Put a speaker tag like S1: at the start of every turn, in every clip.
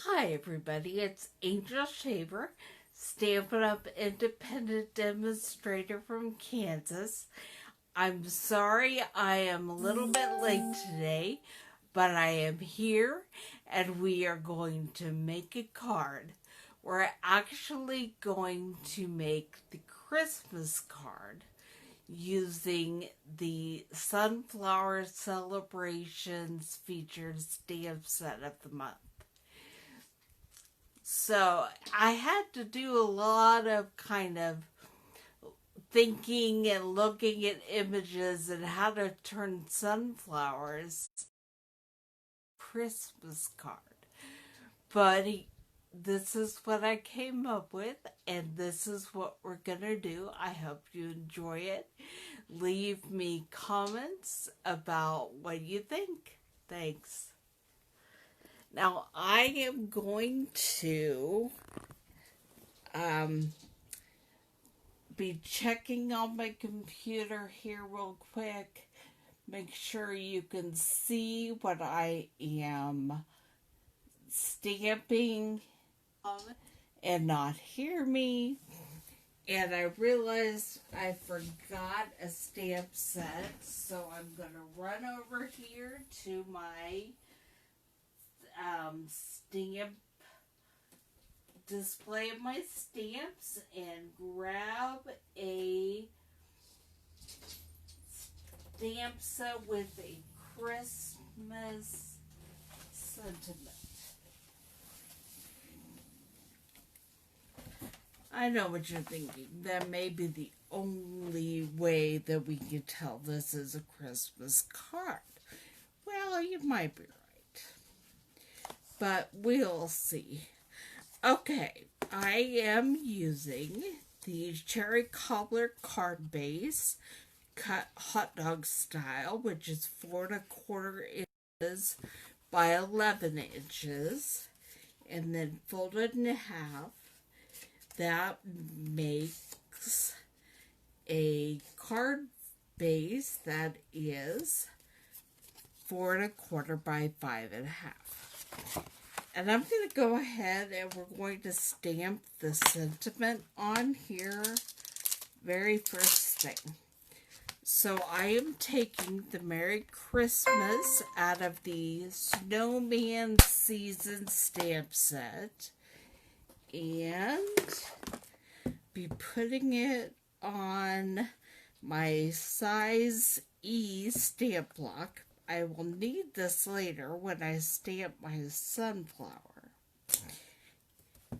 S1: Hi everybody, it's Angel Shaver, Stampin' Up independent demonstrator from Kansas. I'm sorry I am a little bit late today, but I am here and we are going to make a card. We're actually going to make the Christmas card using the Sunflower Celebrations featured stamp set of the month. So I had to do a lot of kind of thinking and looking at images and how to turn sunflowers Christmas card. But this is what I came up with, and this is what we're gonna do. I hope you enjoy it. Leave me comments about what you think. Thanks. Now I am going to be checking on my computer here real quick. Make sure you can see what I am stamping and not hear me. And I realized I forgot a stamp set, so I'm going to run over here to my stamp display of my stamps and grab a stamp set with a Christmas sentiment. I know what you're thinking. That may be the only way that we can tell this is a Christmas card. Well, you might be right. But we'll see. Okay, I am using the cherry cobbler card base, cut hot dog style, which is 4¼ inches by 11 inches, and then folded in half. That makes a card base that is 4¼ by 5½. And I'm going to go ahead and we're going to stamp the sentiment on here very first thing. So I am taking the Merry Christmas out of the Snowman Season stamp set and be putting it on my size E stamp block. I will need this later when I stamp my sunflower.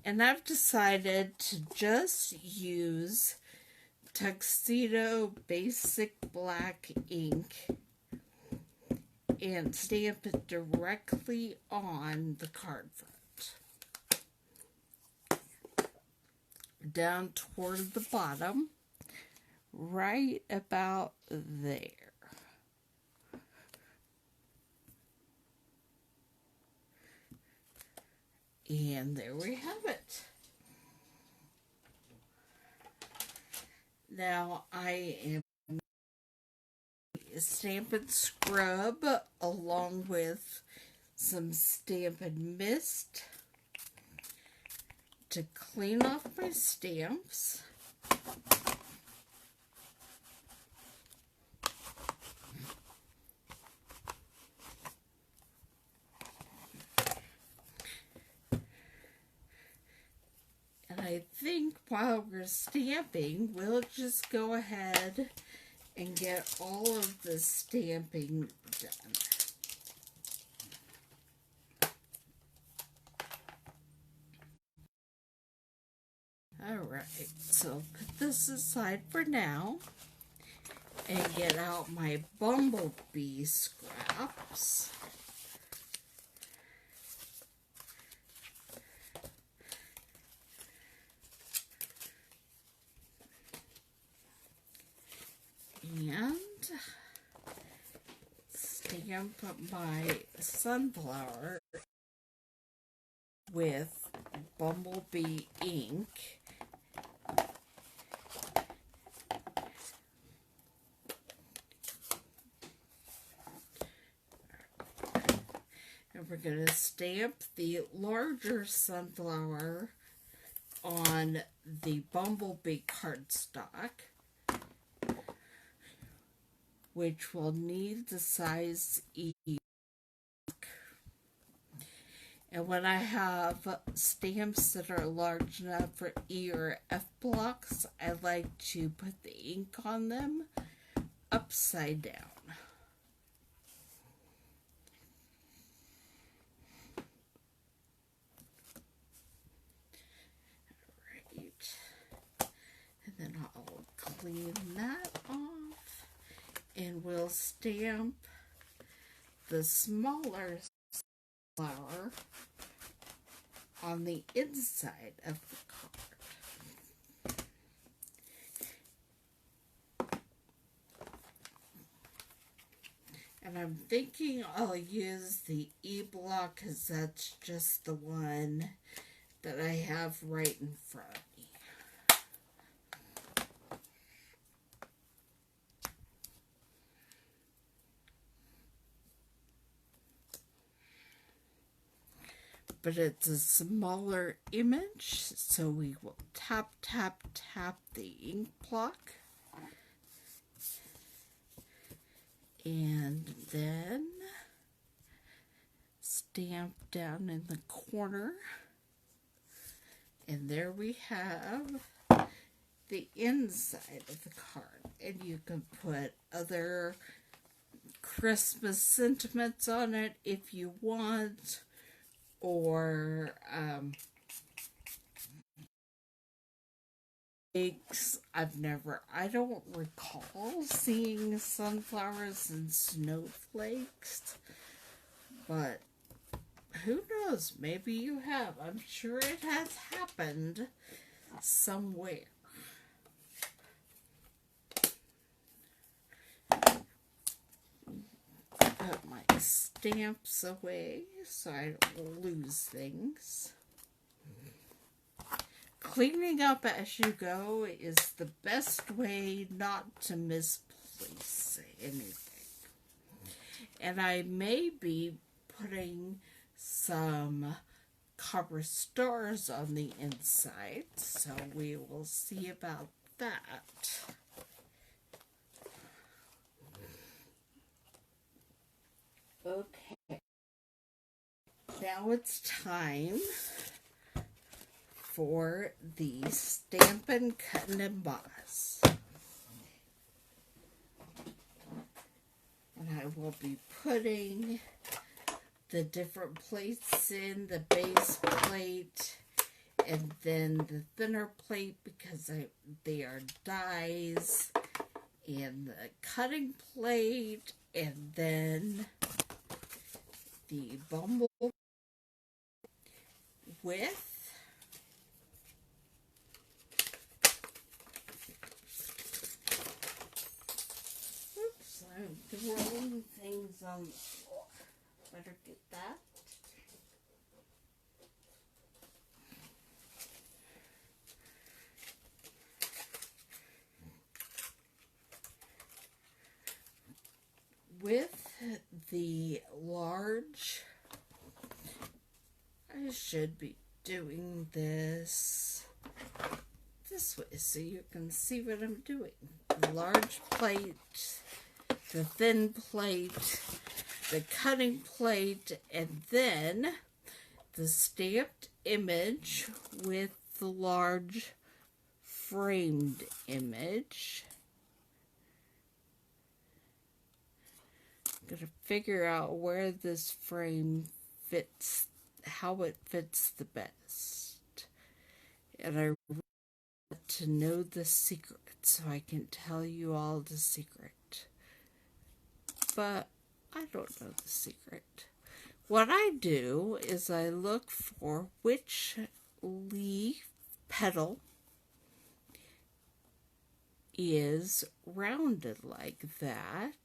S1: And I've decided to just use Tuxedo Basic Black ink and stamp it directly on the card front. Down toward the bottom, right about there. And there we have it. Now I am Stampin' Scrub along with some Stampin' Mist to clean off my stamps. I think while we're stamping, we'll just go ahead and get all of the stamping done. Alright, so put this aside for now and get out my bumblebee scraps. And stamp my sunflower with bumblebee ink. And we're going to stamp the larger sunflower on the bumblebee cardstock, which will need the size E. And when I have stamps that are large enough for E or F blocks, I like to put the ink on them upside down. Alright. And then I'll clean that off. And we'll stamp the smaller flower on the inside of the card. And I'm thinking I'll use the E block because that's just the one that I have right in front of me. But it's a smaller image, so we will tap, tap, tap the ink block. And then stamp down in the corner. And there we have the inside of the card. And you can put other Christmas sentiments on it if you want. Or I don't recall seeing sunflowers and snowflakes, but who knows, maybe you have. I'm sure it has happened somewhere. Put my stamps away so I don't lose things. Cleaning up as you go is the best way not to misplace anything. And I may be putting some copper stars on the inside, so we will see about that. Okay, now it's time for the Stampin' Cut and Emboss. And I will be putting the different plates in, the base plate, and then the thinner plate because they are dies, and the cutting plate, and then the bumble with I'm throwing things on the floor. Better get that. With the large, I should be doing this way so you can see what I'm doing. The large plate, the thin plate, the cutting plate, and then the stamped image with the large framed image. I'm going to figure out where this frame fits, how it fits the best. And I want to know the secret so I can tell you all the secret. But I don't know the secret. What I do is I look for which leaf petal is rounded like that.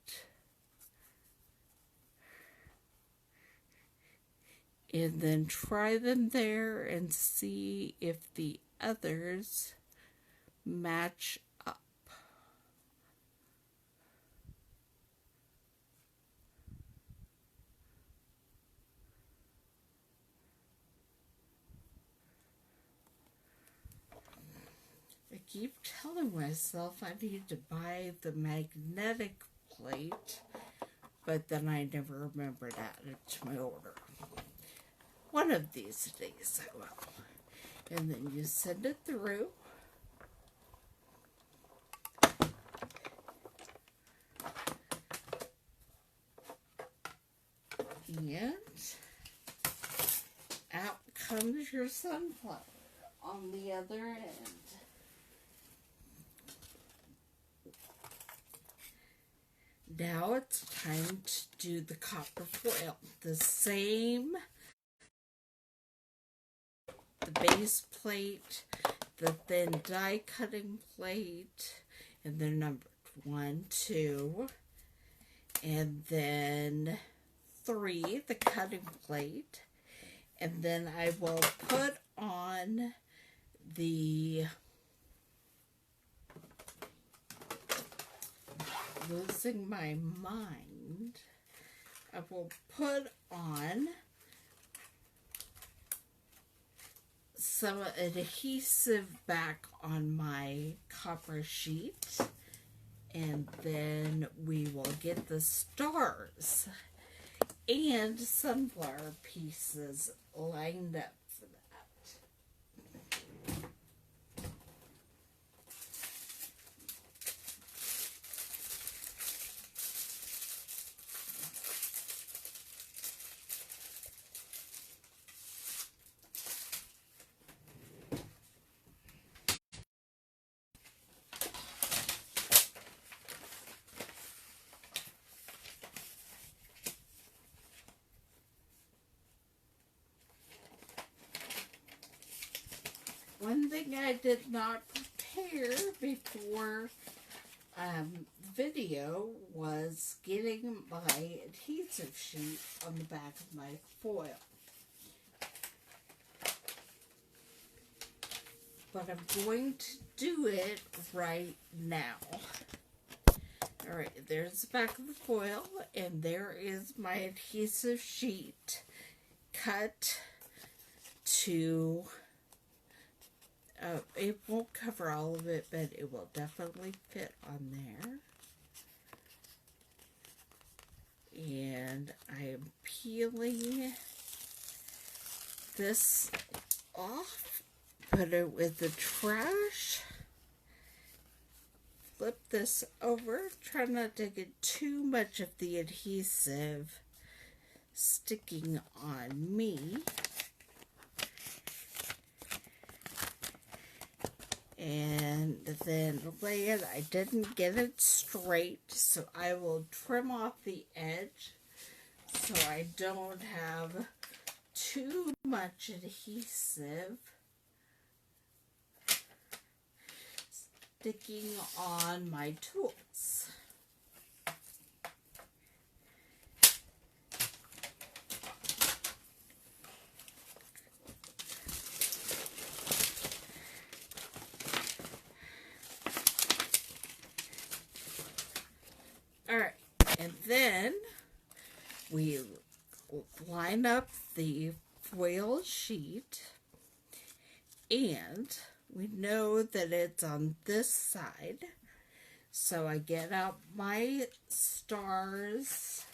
S1: And then try them there and see if the others match up. keep telling myself I need to buy the magnetic plate, but then I never remember to add it to my order. One of these days I will. And then you send it through. And out comes your sunflower on the other end. Now it's time to do the copper foil. The same, the base plate, the thin die cutting plate, and they're numbered 1, 2, and then 3, the cutting plate, and then I will put on the, losing my mind, I will put on some adhesive back on my copper sheet, and then we will get the stars and sunflower pieces lined up for that. One thing I did not prepare before video was getting my adhesive sheet on the back of my foil. But I'm going to do it right now. Alright, there's the back of the foil, and there is my adhesive sheet cut to... it won't cover all of it, but it will definitely fit on there. And I am peeling this off, put it with the trash, flip this over, try not to get too much of the adhesive sticking on me. And then lay it, I didn't get it straight, so I will trim off the edge so I don't have too much adhesive sticking on my tools. Alright, and then we line up the foil sheet, and we know that it's on this side, so I get out my stars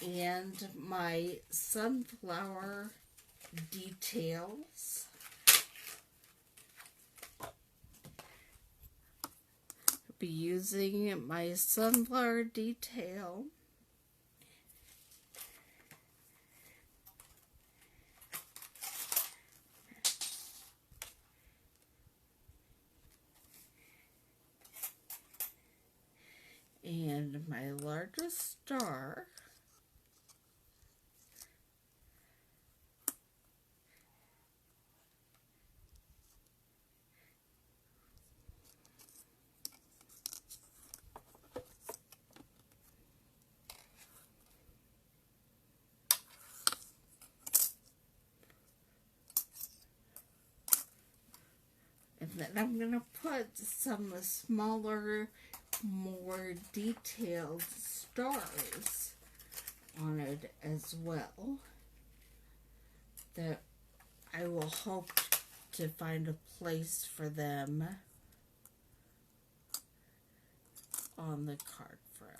S1: and my sunflower details. Be using my sunflower detail and my largest star. And then I'm going to put some smaller, more detailed stars on it as well, that I will hope to find a place for them on the card front.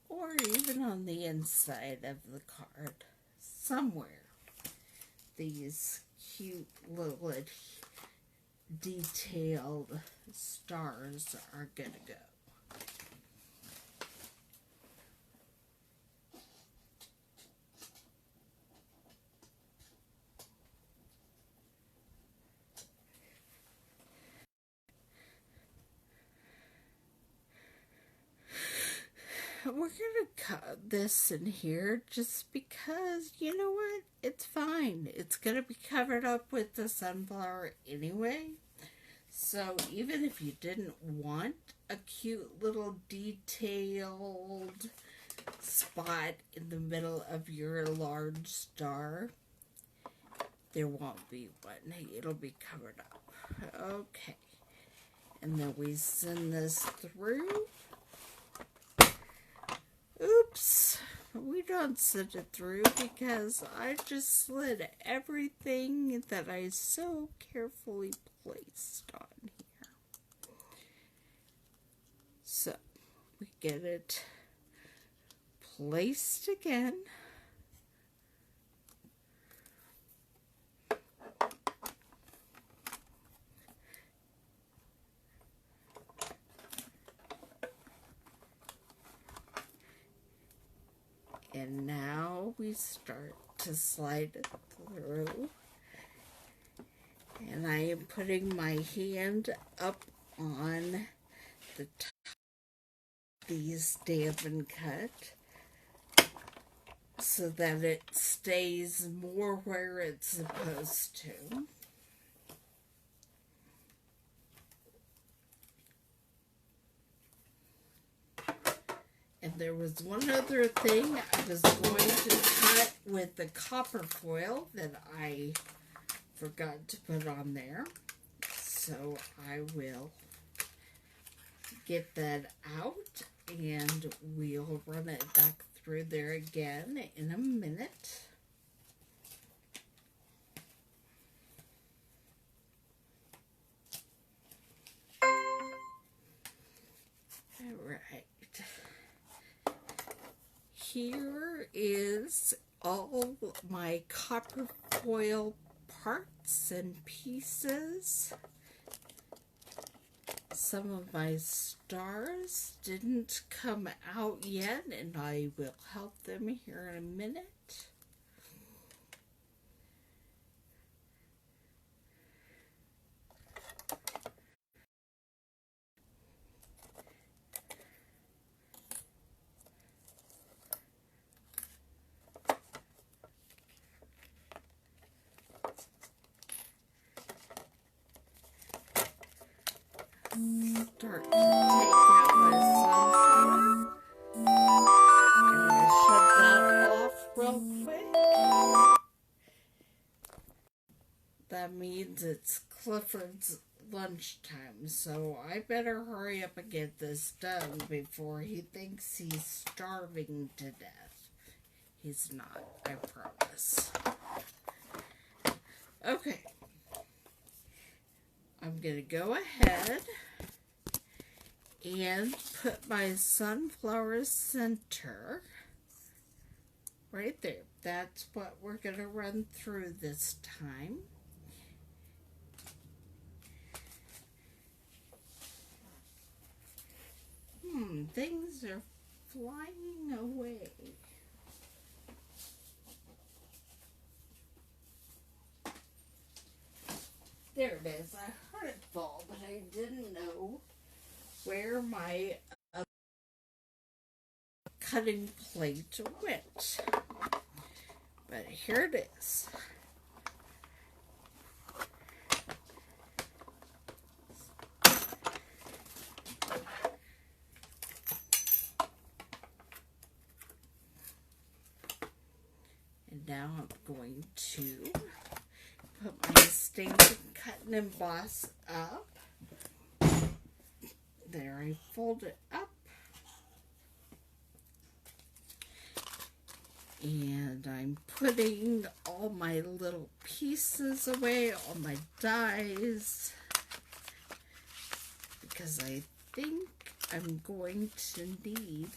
S1: Or even on the inside of the card, somewhere, these cute little detailed stars are gonna go. We're going to cut this in here just because, you know what, it's fine. It's going to be covered up with the sunflower anyway. So even if you didn't want a cute little detailed spot in the middle of your large star, there won't be one. It'll be covered up. Okay. And then we send this through. Oops, we don't send it through because I just slid everything that I so carefully placed on here. So, we get it placed again. And now we start to slide it through. And I am putting my hand up on the top of the Stampin' Cut so that it stays more where it's supposed to. And there was one other thing I was going to cut with the copper foil that I forgot to put on there. So I will get that out and we'll run it back through there again in a minute. All right. Here is all my copper foil parts and pieces. Some of my stars didn't come out yet, and I will help them here in a minute. Start to take out my sunflower. I'm going to shut that off real quick. That means it's Clifford's lunchtime, so I better hurry up and get this done before he thinks he's starving to death. He's not, I promise. Okay. I'm going to go ahead and put my sunflower center right there. That's what we're going to run through this time. Things are flying away. There it is. I heard it fall, but I didn't know where my cutting plate went. But here it is. And now I'm going to put my Stampin' Cut and Emboss up. There, I fold it up. And I'm putting all my little pieces away, all my dies, because I think I'm going to need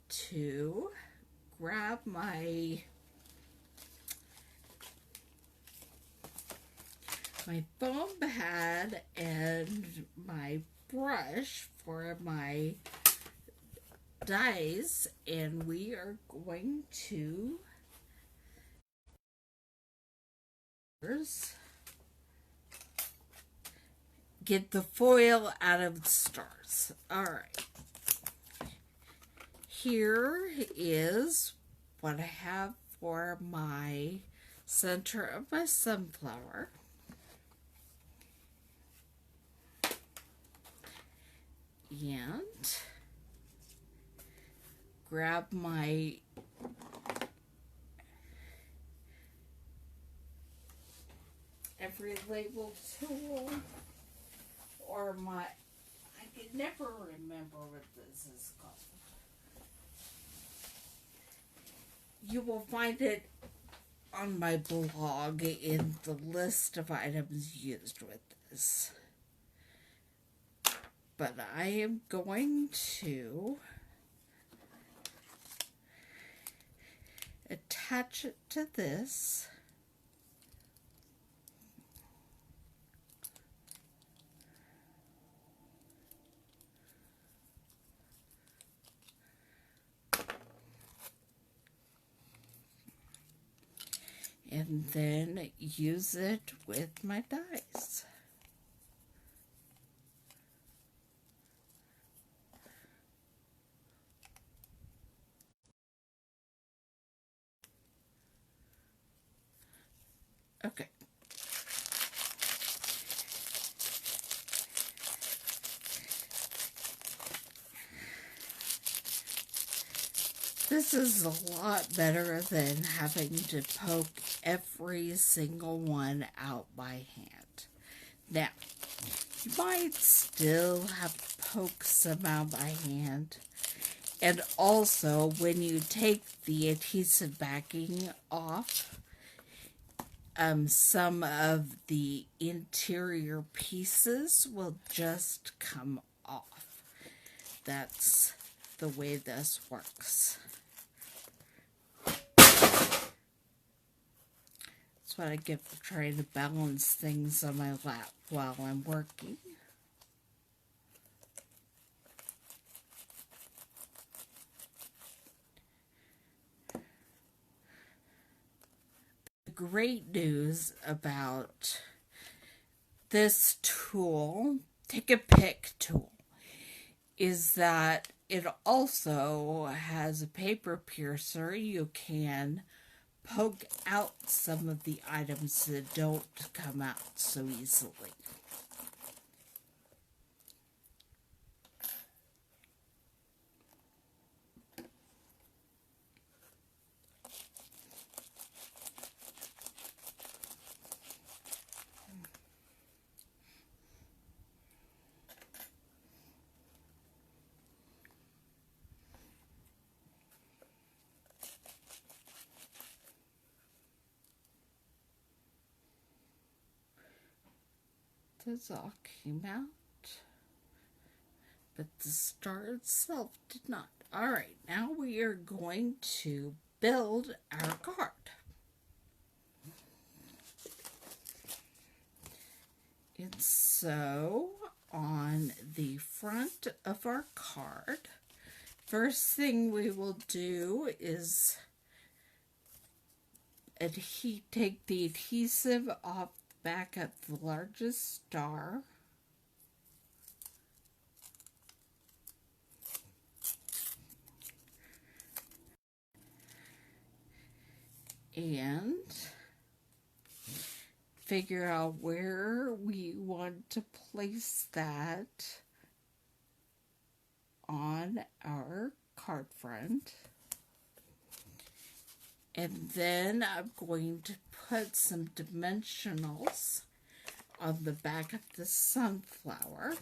S1: to grab my foam pad and my brush for my dies, and we are going to get the foil out of the stars. All right. Here is what I have for my center of my sunflower. And grab my every label tool, or my, I can never remember what this is called. You will find it on my blog in the list of items used with this. But I am going to attach it to this. And then use it with my dies. Okay. This is a lot better than having to poke every single one out by hand. Now, you might still have to poke some out by hand. And also, when you take the adhesive backing off, some of the interior pieces will just come off. That's the way this works. That's what I get for trying to balance things on my lap while I'm working. Great news about this tool, Take a Pick tool, is that it also has a paper piercer. You can poke out some of the items that don't come out so easily. This all came out, but the star itself did not. Alright, now we are going to build our card. And so, on the front of our card, first thing we will do is take the adhesive off the back of the largest star. And figure out where we want to place that on our card front. And then I'm going to put some dimensionals on the back of the sunflower.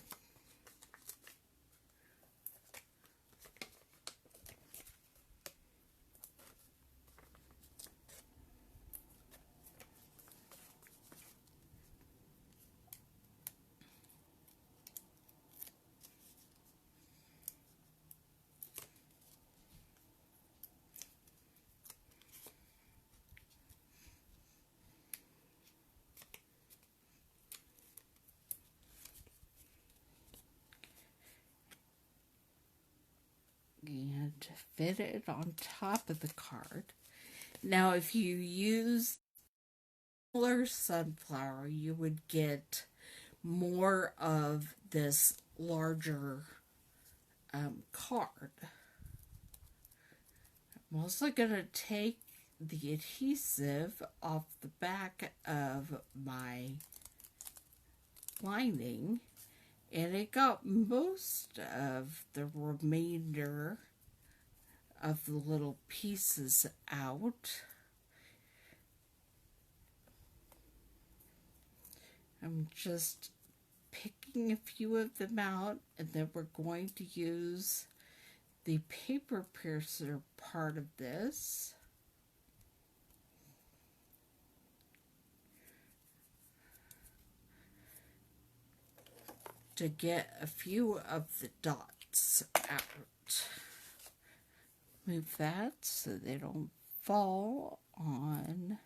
S1: to fit it on top of the card. Now, if you use smaller sunflower, you would get more of this larger card. I'm also going to take the adhesive off the back of my lining, and it got most of the remainder of the little pieces out. I'm just picking a few of them out, and then we're going to use the paper piercer part of this to get a few of the dots out. Move that so they don't fall on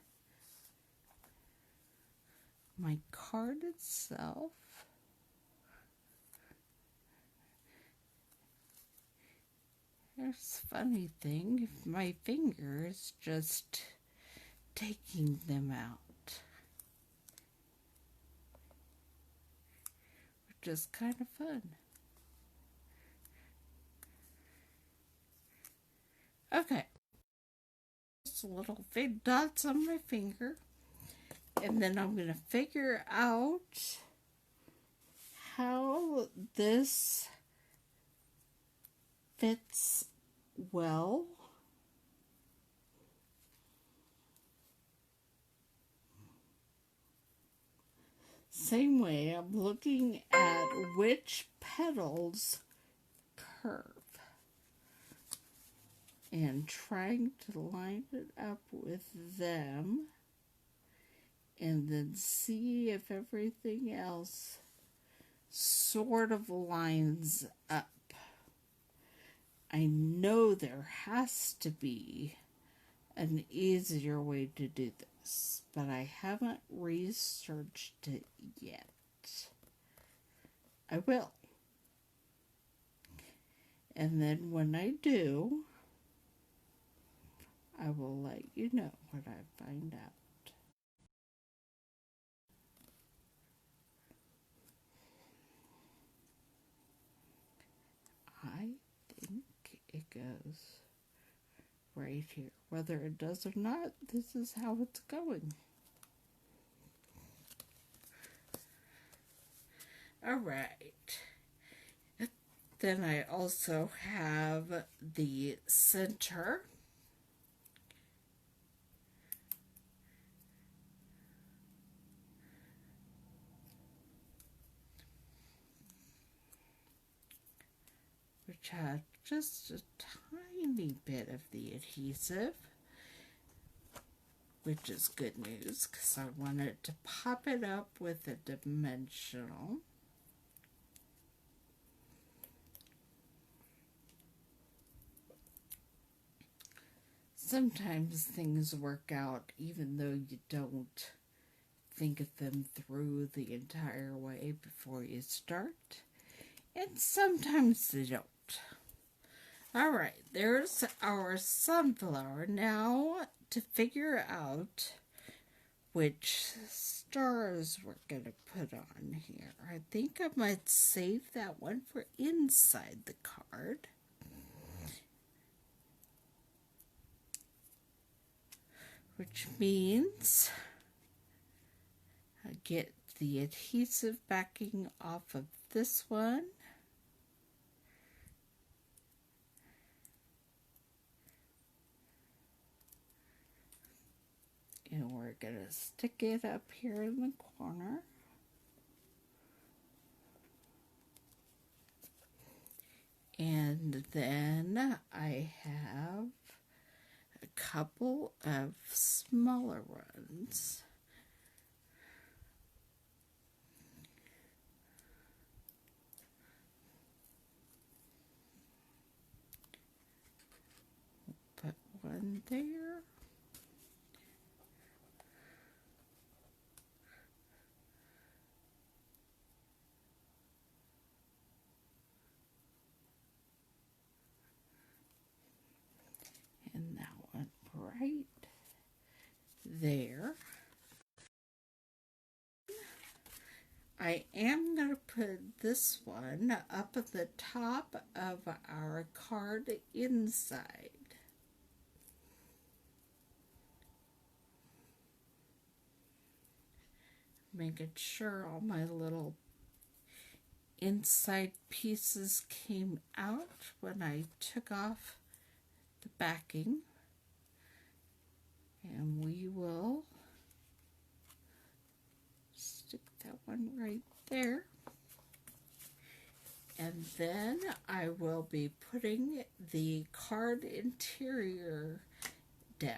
S1: my card itself. Here's a funny thing, my finger is just taking them out, which is kind of fun. Okay, just little big dots on my finger, and then I'm going to figure out how this fits well. Same way, I'm looking at which petals curve and trying to line it up with them, and then see if everything else sort of lines up. I know there has to be an easier way to do this, but I haven't researched it yet. I will. And then when I do, I will let you know what I find out. I think it goes right here. Whether it does or not, this is how it's going. All right. Then I also have the center. Which had just a tiny bit of the adhesive, which is good news because I wanted to pop it up with a dimensional. Sometimes things work out even though you don't think of them through the entire way before you start, and sometimes they don't. Alright, there's our sunflower. Now to figure out which stars we're going to put on here. I think I might save that one for inside the card. Which means I get the adhesive backing off of this one. And we're going to stick it up here in the corner. And then I have a couple of smaller ones. Put one there. there. I am going to put this one up at the top of our card inside. Making sure all my little inside pieces came out when I took off the backing. And we will stick that one right there. And then I will be putting the card interior down.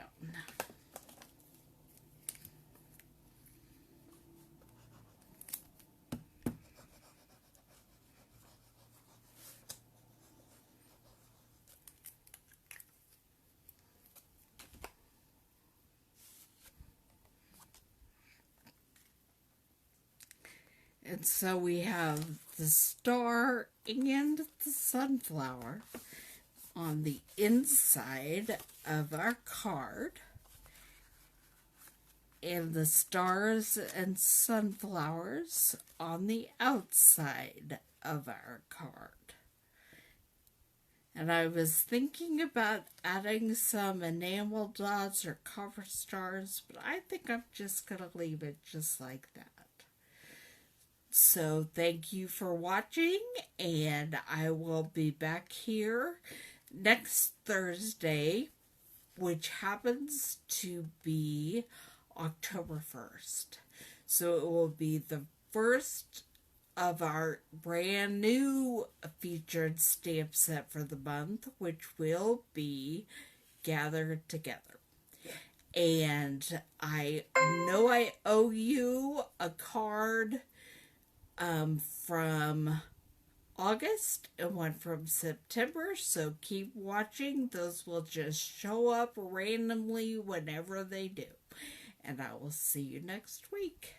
S1: And so we have the star and the sunflower on the inside of our card, and the stars and sunflowers on the outside of our card. And I was thinking about adding some enamel dots or cover stars, but I think I'm just going to leave it just like that. So thank you for watching, and I will be back here next Thursday, which happens to be October 1st. So it will be the first of our brand new featured stamp set for the month, which will be Gathered Together. And I know I owe you a card from August and one from September, so keep watching. Those will just show up randomly whenever they do. And I will see you next week.